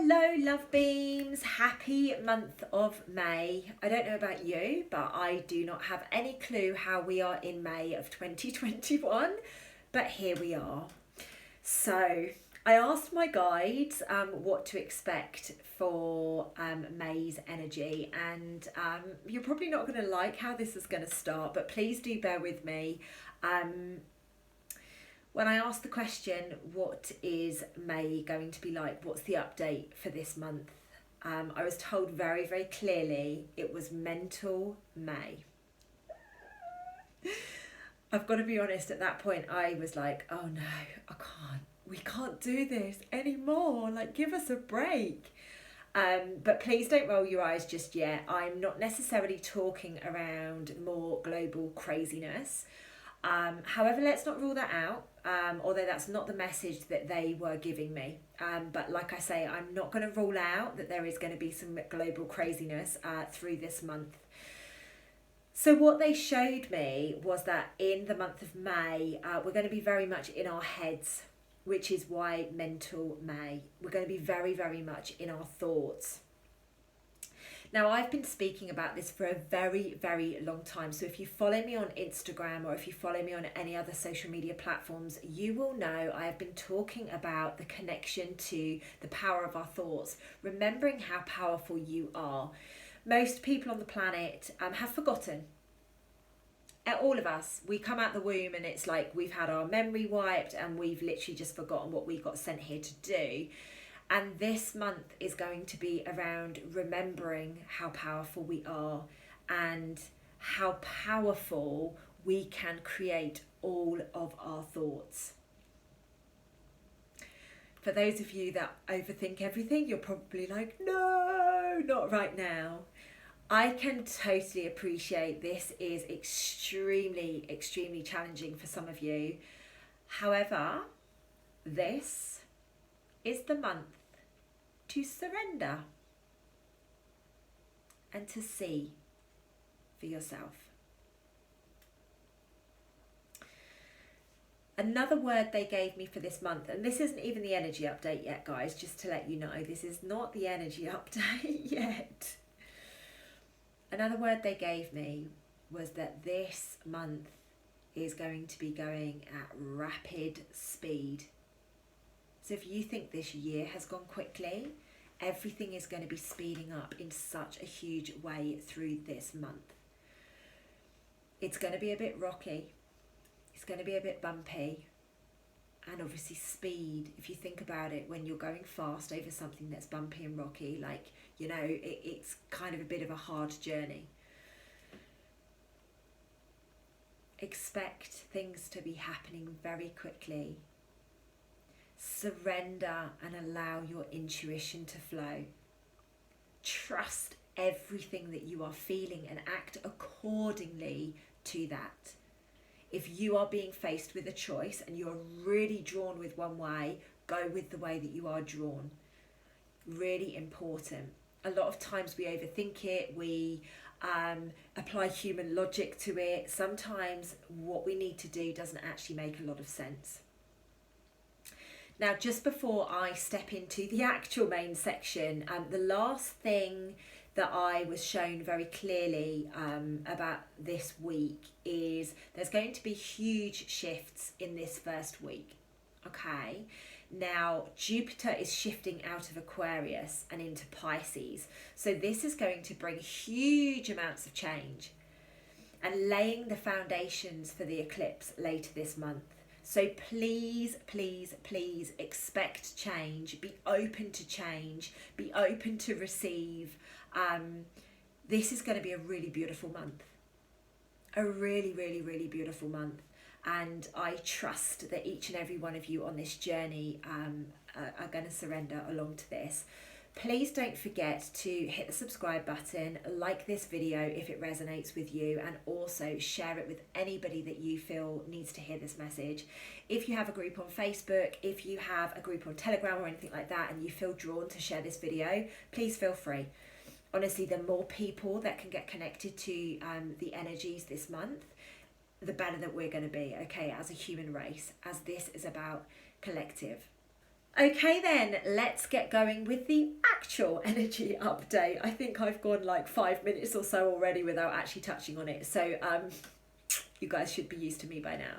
Hello love beams, happy month of May. I don't know about you, but I do not have any clue how we are in May of 2021, but here we are. So I asked my guides what to expect for May's energy, and you're probably not going to like how this is going to start, but please do bear with me. When I asked the question, what is May going to be like? What's the update for this month? I was told very, very clearly it was mental May. I've got to be honest, at that point I was like, oh no, I can't. We can't do this anymore. Like, give us a break. But please don't roll your eyes just yet. I'm not necessarily talking around more global craziness. However, let's not rule that out, although that's not the message that they were giving me. But like I say, I'm not going to rule out that there is going to be some global craziness through this month. So what they showed me was that in the month of May, we're going to be very much in our heads, which is why mental May. We're going to be very, very much in our thoughts. Now, I've been speaking about this for a very, very long time. So if you follow me on Instagram or if you follow me on any other social media platforms, you will know I have been talking about the connection to the power of our thoughts, remembering how powerful you are. Most people on the planet have forgotten. All of us, we come out the womb and it's like we've had our memory wiped and we've literally just forgotten what we got sent here to do. And this month is going to be around remembering how powerful we are and how powerful we can create all of our thoughts. For those of you that overthink everything, you're probably like, no, not right now. I can totally appreciate this is extremely, extremely challenging for some of you. However, this is the month to surrender and to see for yourself. Another word they gave me for this month, and this isn't even the energy update yet, guys, just to let you know, this is not the energy update yet. Another word they gave me was that this month is going to be going at rapid speed. So if you think this year has gone quickly, everything is going to be speeding up in such a huge way through this month. It's going to be a bit rocky. It's going to be a bit bumpy. And obviously speed, if you think about it, when you're going fast over something that's bumpy and rocky, like, you know, it's kind of a bit of a hard journey. Expect things to be happening very quickly. Surrender and allow your intuition to flow. Trust everything that you are feeling and act accordingly to that. If you are being faced with a choice and you're really drawn with one way, go with the way that you are drawn. Really important. A lot of times we overthink it, we apply human logic to it. Sometimes what we need to do doesn't actually make a lot of sense. Now, just before I step into the actual main section, the last thing that I was shown very clearly about this week is there's going to be huge shifts in this first week. Okay, now Jupiter is shifting out of Aquarius and into Pisces. So this is going to bring huge amounts of change and laying the foundations for the eclipse later this month. So please, please, please expect change, be open to change, be open to receive. This is going to be a really beautiful month, a really, really, really beautiful month. And I trust that each and every one of you on this journey are going to surrender along to this. Please don't forget to hit the subscribe button, like this video if it resonates with you, and also share it with anybody that you feel needs to hear this message. If you have a group on Facebook, if you have a group on Telegram or anything like that, and you feel drawn to share this video, please feel free. Honestly, the more people that can get connected to the energies this month, the better that we're going to be, okay, as a human race, as this is about collective. Okay then, let's get going with the actual energy update. I think I've gone like 5 minutes or so already without actually touching on it. So you guys should be used to me by now.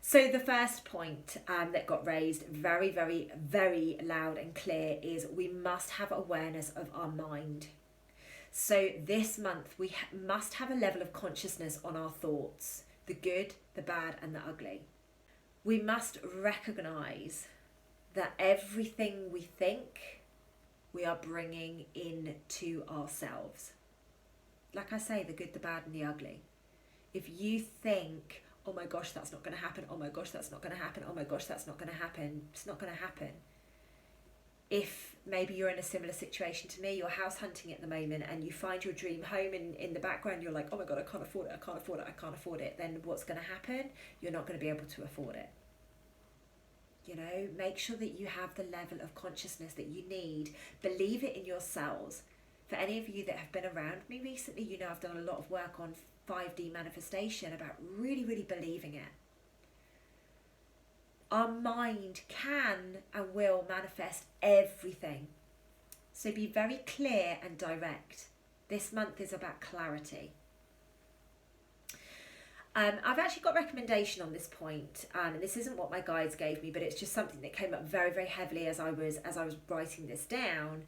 So the first point that got raised very, very, very loud and clear is we must have awareness of our mind. So this month we must have a level of consciousness on our thoughts, the good, the bad and the ugly. We must recognise that everything we think we are bringing into ourselves. Like I say, the good, the bad and the ugly. If you think, oh my gosh, that's not going to happen, oh my gosh, that's not going to happen, oh my gosh, that's not going to happen, it's not going to happen. If maybe you're in a similar situation to me, you're house hunting at the moment and you find your dream home in the background, you're like, oh my God, I can't afford it, I can't afford it, I can't afford it. Then what's going to happen? You're not going to be able to afford it. You know, make sure that you have the level of consciousness that you need. Believe it in your cells. For any of you that have been around me recently, you know I've done a lot of work on 5D manifestation about really, really believing it. Our mind can and will manifest everything. So be very clear and direct. This month is about clarity. I've actually got recommendation on this point, and this isn't what my guides gave me, but it's just something that came up very, very heavily as I was writing this down.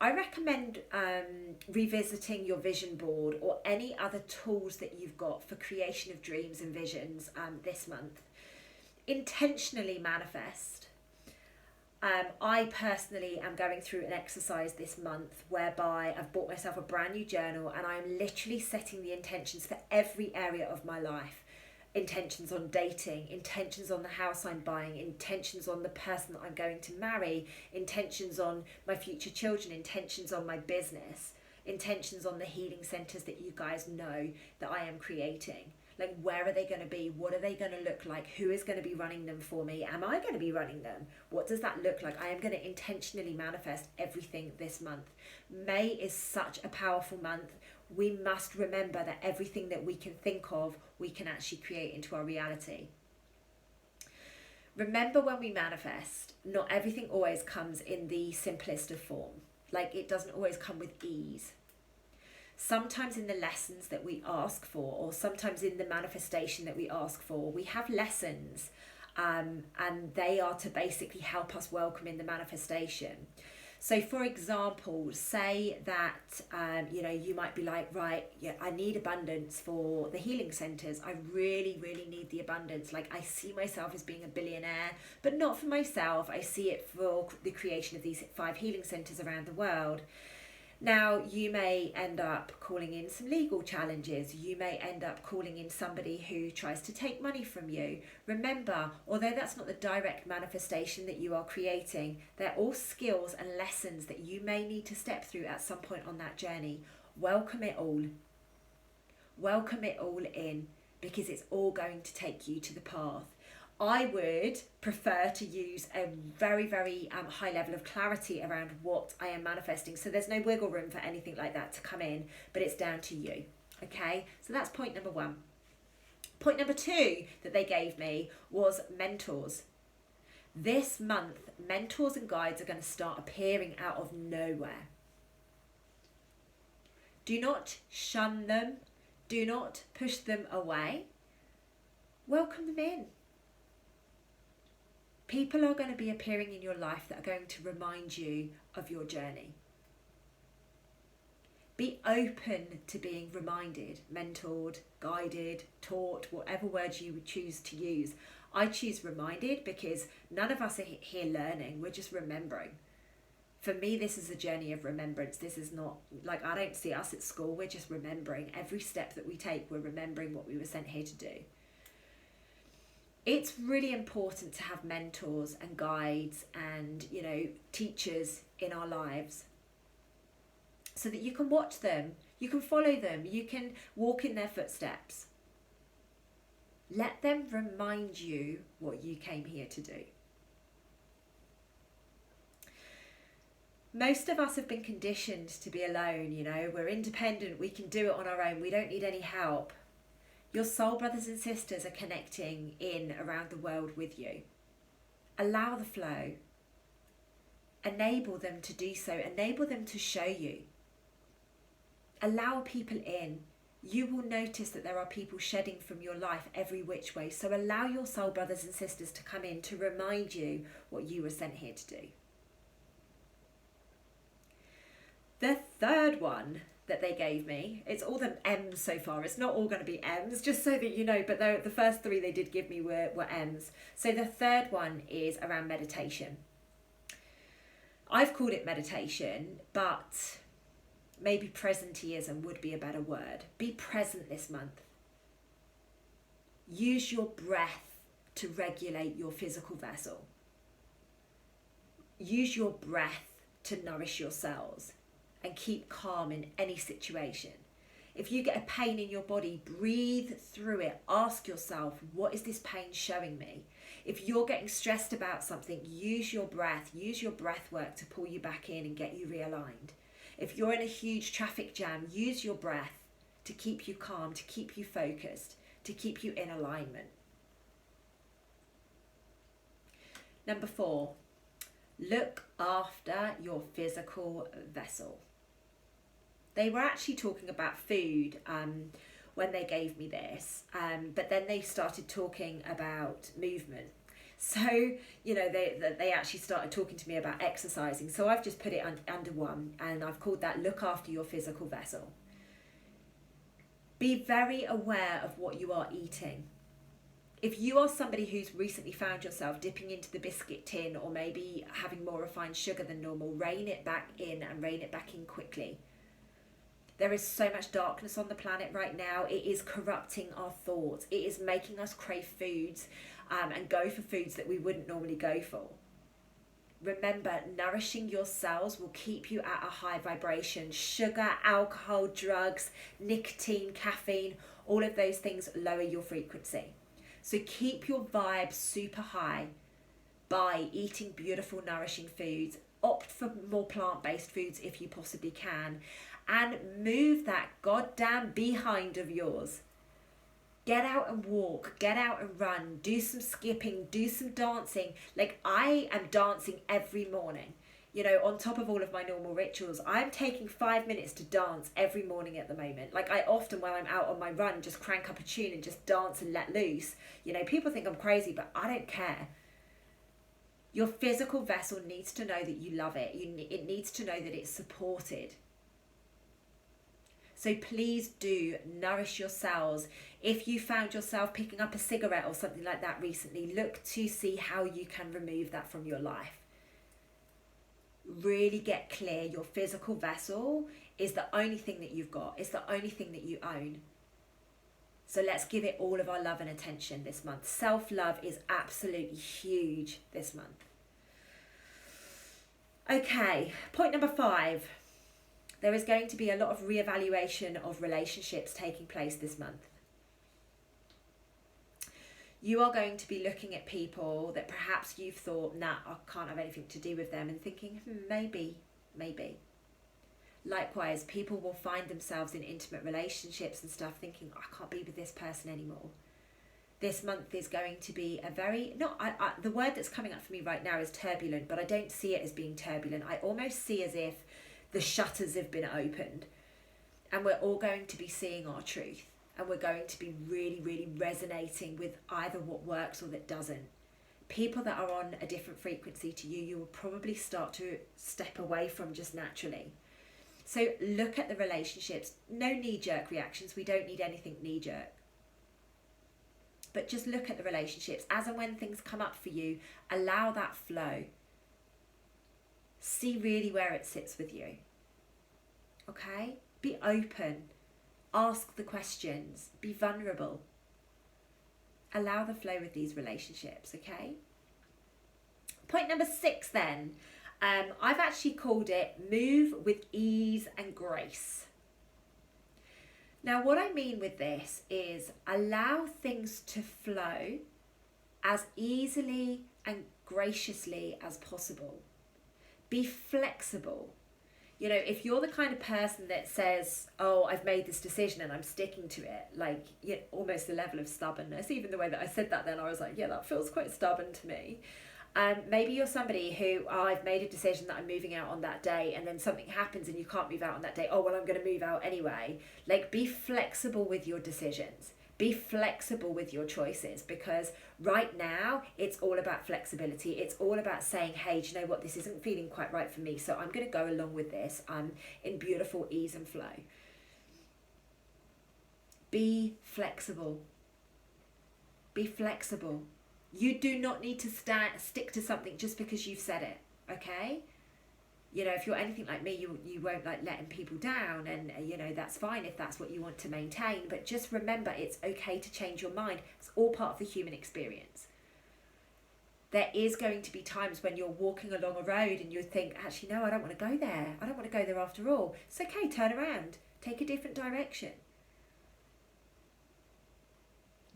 I recommend revisiting your vision board or any other tools that you've got for creation of dreams and visions this month. Intentionally manifest. I personally am going through an exercise this month whereby I've bought myself a brand new journal and I'm literally setting the intentions for every area of my life. Intentions on dating, intentions on the house I'm buying, intentions on the person that I'm going to marry, intentions on my future children, intentions on my business, intentions on the healing centres that you guys know that I am creating. Like, where are they going to be? What are they going to look like? Who is going to be running them for me? Am I going to be running them? What does that look like? I am going to intentionally manifest everything this month. May is such a powerful month. We must remember that everything that we can think of, we can actually create into our reality. Remember, when we manifest, not everything always comes in the simplest of form. Like, it doesn't always come with ease. Sometimes in the lessons that we ask for, or sometimes in the manifestation that we ask for, we have lessons, and they are to basically help us welcome in the manifestation. So for example, say that you might be like, right, yeah, I need abundance for the healing centres. I really, really need the abundance. Like, I see myself as being a billionaire, but not for myself. I see it for the creation of these 5 healing centres around the world. Now, you may end up calling in some legal challenges. You may end up calling in somebody who tries to take money from you. Remember, although that's not the direct manifestation that you are creating, they're all skills and lessons that you may need to step through at some point on that journey. Welcome it all. Welcome it all in, because it's all going to take you to the path. I would prefer to use a very, very high level of clarity around what I am manifesting. So there's no wiggle room for anything like that to come in, but it's down to you. Okay, so that's point number 1. Point number 2 that they gave me was mentors. This month, mentors and guides are going to start appearing out of nowhere. Do not shun them. Do not push them away. Welcome them in. People are going to be appearing in your life that are going to remind you of your journey. Be open to being reminded, mentored, guided, taught, whatever words you would choose to use. I choose reminded because none of us are here learning, we're just remembering. For me, this is a journey of remembrance. This is not, like, I don't see us at school, we're just remembering. Every step that we take, we're remembering what we were sent here to do. It's really important to have mentors and guides and, teachers in our lives so that you can watch them, you can follow them, you can walk in their footsteps. Let them remind you what you came here to do. Most of us have been conditioned to be alone, we're independent, we can do it on our own, we don't need any help. Your soul brothers and sisters are connecting in around the world with you. Allow the flow. enable them to do so. Enable them to show you. Allow people in. You will notice that there are people shedding from your life every which way. So allow your soul brothers and sisters to come in to remind you what you were sent here to do. The third one that they gave me, it's all the M's so far. It's not all going to be M's, just so that you know, but the first three they did give me were M's. So the third one is around meditation. I've called it meditation, but maybe presenteeism would be a better word. Be present this month. Use your breath to regulate your physical vessel. Use your breath to nourish your cells and keep calm in any situation. If you get a pain in your body, breathe through it. Ask yourself, what is this pain showing me? If you're getting stressed about something, use your breath work to pull you back in and get you realigned. If you're in a huge traffic jam, use your breath to keep you calm, to keep you focused, to keep you in alignment. Number 4, look after your physical vessel. They were actually talking about food when they gave me this, but then they started talking about movement. So, you know, they actually started talking to me about exercising. So I've just put it under one, and I've called that look after your physical vessel. Be very aware of what you are eating. If you are somebody who's recently found yourself dipping into the biscuit tin or maybe having more refined sugar than normal, rein it back in and rein it back in quickly. There is so much darkness on the planet right now. It is corrupting our thoughts. It is making us crave foods and go for foods that we wouldn't normally go for. Remember, nourishing your cells will keep you at a high vibration. Sugar, alcohol, drugs, nicotine, caffeine, all of those things lower your frequency. So keep your vibe super high by eating beautiful, nourishing foods. Opt for more plant-based foods if you possibly can. And move that goddamn behind of yours. Get out and walk, get out and run, do some skipping, do some dancing. Like, I am dancing every morning. You know, on top of all of my normal rituals, I'm taking 5 minutes to dance every morning at the moment. Like, I often, when I'm out on my run, just crank up a tune and just dance and let loose. You know, people think I'm crazy, but I don't care. Your physical vessel needs to know that you love it. It needs to know that it's supported. So please do nourish your cells. If you found yourself picking up a cigarette or something like that recently, look to see how you can remove that from your life. Really get clear. Your physical vessel is the only thing that you've got. It's the only thing that you own. So let's give it all of our love and attention this month. Self-love is absolutely huge this month. Okay, point number 5. There is going to be a lot of reevaluation of relationships taking place this month. You are going to be looking at people that perhaps you've thought, nah, I can't have anything to do with them, and thinking, maybe. Likewise, people will find themselves in intimate relationships and stuff thinking, I can't be with this person anymore. This month is going to be a very, the word that's coming up for me right now is turbulent, but I don't see it as being turbulent. I almost see as if the shutters have been opened and we're all going to be seeing our truth, and we're going to be really, really resonating with either what works or that doesn't. People that are on a different frequency to you, you will probably start to step away from just naturally. So look at the relationships. No knee-jerk reactions. We don't need anything knee-jerk. But just look at the relationships. As and when things come up for you, allow that flow. See really where it sits with you. Okay? Be open. Ask the questions. Be vulnerable. Allow the flow with these relationships, okay? Point number 6 then. I've actually called it move with ease and grace. Now, what I mean with this is allow things to flow as easily and graciously as possible. Be flexible. You know, if you're the kind of person that says, oh, I've made this decision and I'm sticking to it, like, almost the level of stubbornness, even the way that I said that then, I was like, yeah, that feels quite stubborn to me. Maybe you're somebody who, I've made a decision that I'm moving out on that day, and then something happens and you can't move out on that day. Oh, well, I'm going to move out anyway. Like, be flexible with your decisions. Be flexible with your choices, because right now it's all about flexibility. It's all about saying, hey, do you know what? This isn't feeling quite right for me, so I'm going to go along with this. I'm in beautiful ease and flow. Be flexible. Be flexible. You do not need to stick to something just because you've said it, okay? You know, if you're anything like me, you won't like letting people down, and you know, that's fine if that's what you want to maintain, but just remember, it's okay to change your mind. It's all part of the human experience. There is going to be times when you're walking along a road and you think, actually, no, I don't want to go there. I don't want to go there after all. It's okay, turn around, take a different direction.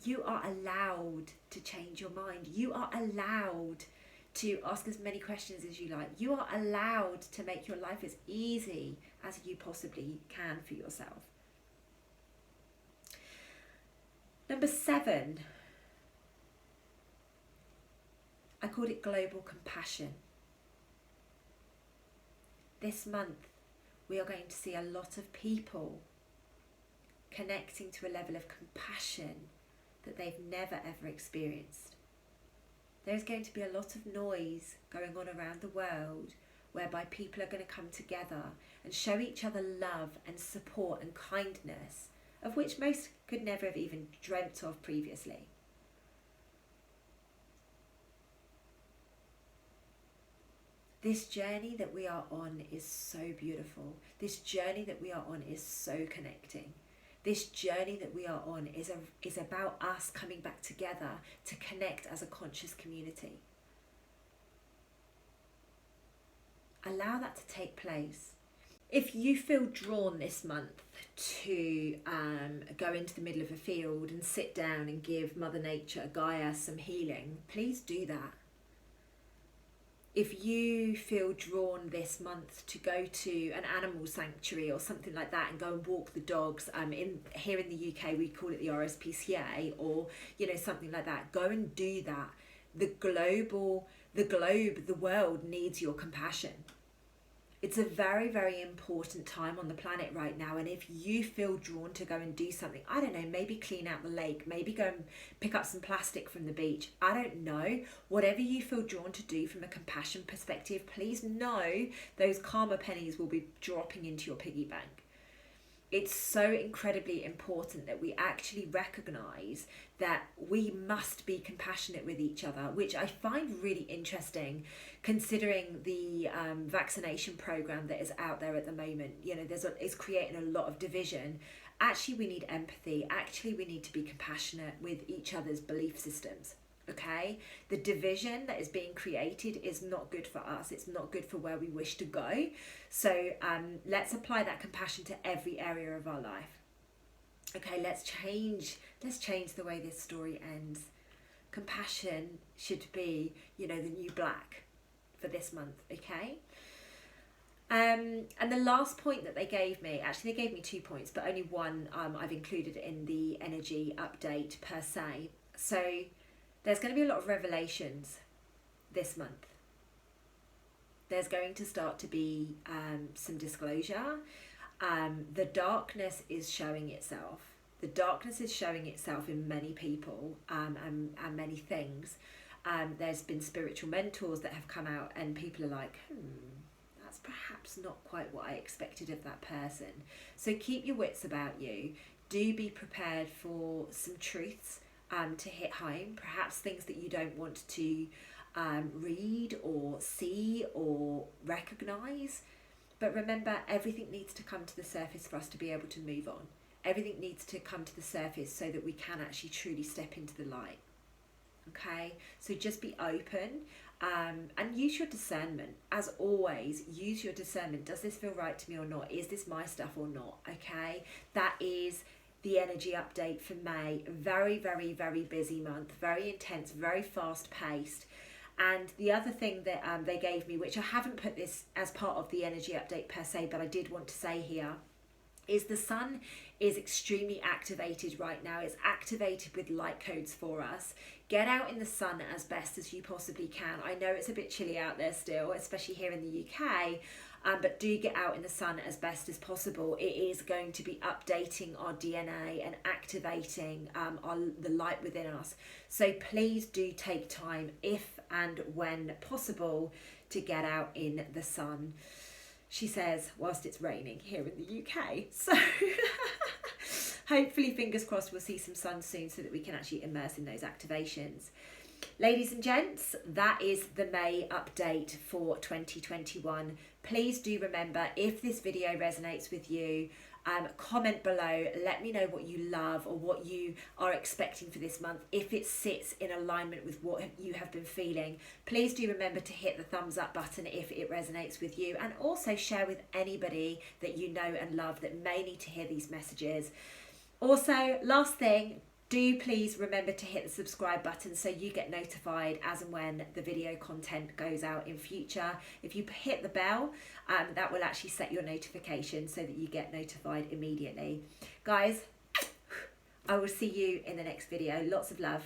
You are allowed to change your mind. You are allowed to ask as many questions as you like. You are allowed to make your life as easy as you possibly can for yourself. Number 7, I called it global compassion. This month, we are going to see a lot of people connecting to a level of compassion that they've never ever experienced. There's going to be a lot of noise going on around the world whereby people are going to come together and show each other love and support and kindness, of which most could never have even dreamt of previously. This journey that we are on is so beautiful. This journey that we are on is so connecting. This journey that we are on is about us coming back together to connect as a conscious community. Allow that to take place. If you feel drawn this month to go into the middle of a field and sit down and give Mother Nature, Gaia, some healing, please do that. If you feel drawn this month to go to an animal sanctuary or something like that and go and walk the dogs, here in the UK we call it the RSPCA, or you know, something like that, go and do that. The world needs your compassion. It's a very, very important time on the planet right now, and if you feel drawn to go and do something, I don't know, maybe clean out the lake, maybe go and pick up some plastic from the beach, I don't know, whatever you feel drawn to do from a compassion perspective, please know those karma pennies will be dropping into your piggy bank. It's so incredibly important that we actually recognise that we must be compassionate with each other, which I find really interesting considering the vaccination programme that is out there at the moment. You know, it's creating a lot of division. Actually, we need empathy. Actually, we need to be compassionate with each other's belief systems. Okay, the division that is being created is not good for us. It's not good for where we wish to go. So let's apply that compassion to every area of our life. Okay, let's change the way this story ends. Compassion should be, you know, the new black for this month. Okay. And the last point that they gave me, actually they gave me 2 points, but only one I've included in the energy update per se. So there's going to be a lot of revelations this month. There's going to start to be some disclosure. The darkness is showing itself. The darkness is showing itself in many people and many things. There's been spiritual mentors that have come out and people are like, that's perhaps not quite what I expected of that person. So keep your wits about you. Do be prepared for some truths to hit home, perhaps things that you don't want to read or see or recognise. But remember, everything needs to come to the surface for us to be able to move on. Everything needs to come to the surface so that we can actually truly step into the light. Okay, so just be open and use your discernment. As always, use your discernment. Does this feel right to me or not? Is this my stuff or not? Okay, that is the energy update for May. Very, very, very busy month, very intense, very fast paced. And the other thing that they gave me, which I haven't put this as part of the energy update per se, but I did want to say here, is the sun is extremely activated right now. It's activated with light codes for us. Get out in the sun as best as you possibly can. I know it's a bit chilly out there still, especially here in the UK, but do get out in the sun as best as possible. It is going to be updating our DNA and activating the light within us. So please do take time, if and when possible, to get out in the sun. She says, whilst it's raining here in the UK. So hopefully, fingers crossed, we'll see some sun soon so that we can actually immerse in those activations. Ladies and gents, that is the May update for 2021. Please do remember, if this video resonates with you, comment below, let me know what you love or what you are expecting for this month. If it sits in alignment with what you have been feeling, please do remember to hit the thumbs up button if it resonates with you, and also share with anybody that you know and love that may need to hear these messages. Also, last thing, do please remember to hit the subscribe button so you get notified as and when the video content goes out in future. If you hit the bell, that will actually set your notification so that you get notified immediately. Guys, I will see you in the next video. Lots of love.